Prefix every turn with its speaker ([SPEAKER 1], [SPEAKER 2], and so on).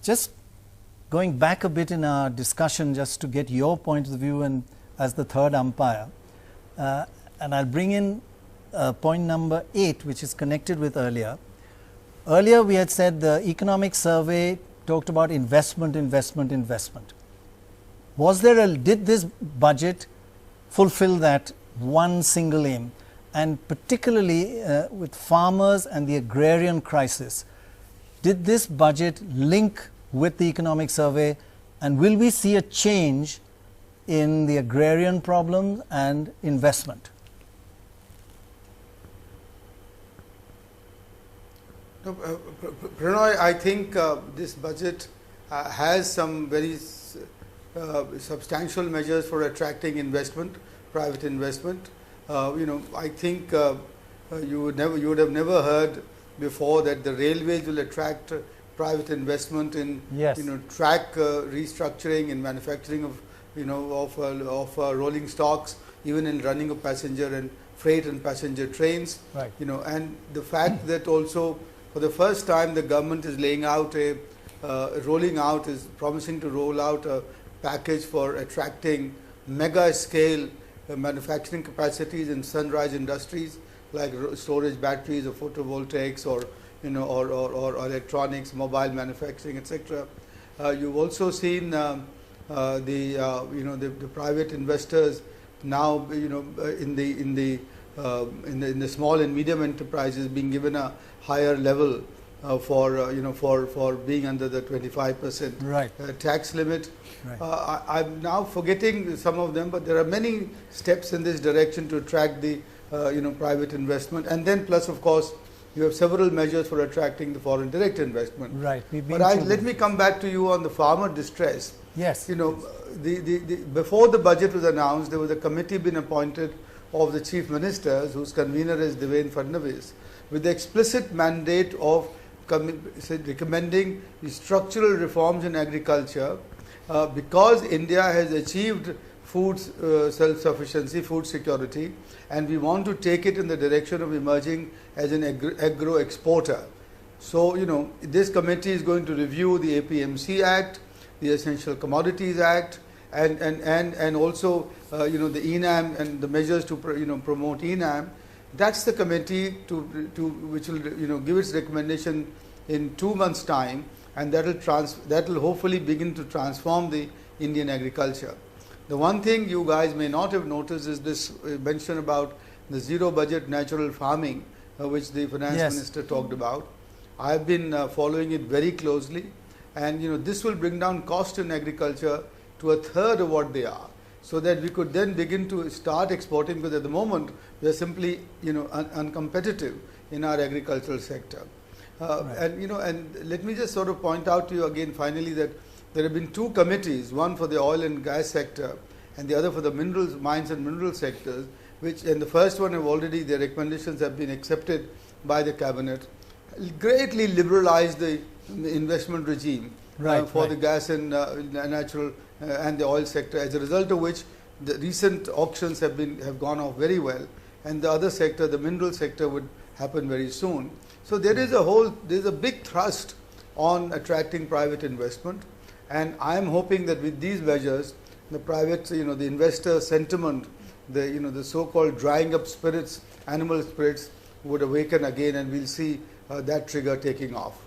[SPEAKER 1] Just going back a bit in our discussion, just to get your point of view and as the third umpire, and I'll bring in point number 8, which is connected with earlier. Earlier we had said the economic survey talked about investment. Did this budget fulfill that one single aim? And particularly with farmers and the agrarian crisis, did this budget link with the economic survey, and will we see a change in the agrarian problem and investment?
[SPEAKER 2] No, Pranoy, I think this budget has some very substantial measures for attracting investment, private investment. I think you would have never heard before that the railways will attract private investment in track restructuring and manufacturing of rolling stocks, even in running of passenger and freight and passenger trains.
[SPEAKER 1] Right.
[SPEAKER 2] And the fact that also for the first time the government is laying out promising to roll out a package for attracting mega scale manufacturing capacities in sunrise industries like storage batteries or photovoltaics or electronics, mobile manufacturing, etc. You've also seen the private investors now in the small and medium enterprises being given a higher level for being under the 25% tax limit. Right. I'm now forgetting some of them, but there are many steps in this direction to attract the private investment, and then plus of course you have several measures for attracting the foreign direct investment.
[SPEAKER 1] Right.
[SPEAKER 2] But let me come back to you on the farmer distress.
[SPEAKER 1] Yes.
[SPEAKER 2] Before the budget was announced, there was a committee been appointed of the chief ministers, whose convener is Devendra Fadnavis, with the explicit mandate of recommending the structural reforms in agriculture, because India has achieved food self-sufficiency, food security, and we want to take it in the direction of emerging as an agro exporter. So, this committee is going to review the APMC Act, the Essential Commodities Act, and also the ENAM and the measures to promote ENAM. That's the committee which will give its recommendation in 2 months' time, and that will hopefully begin to transform the Indian agriculture. The one thing you guys may not have noticed is this mention about the zero budget natural farming, which the finance minister talked about. I have been following it very closely, and this will bring down cost in agriculture to a third of what they are, so that we could then begin to start exporting, because at the moment we are simply uncompetitive in our agricultural sector. And let me just sort of point out to you again finally that there have been 2 committees, one for the oil and gas sector and the other for the minerals, mines and mineral sectors, and the first one have already, their recommendations have been accepted by the cabinet, greatly liberalized the investment regime for the gas and natural and the oil sector, as a result of which the recent auctions have gone off very well, and the other sector, the mineral sector, would happen very soon. So there is a big thrust on attracting private investment, and I am hoping that with these measures, the private, the investor sentiment, the so-called drying up spirits, animal spirits, would awaken again, and we'll see that trigger taking off.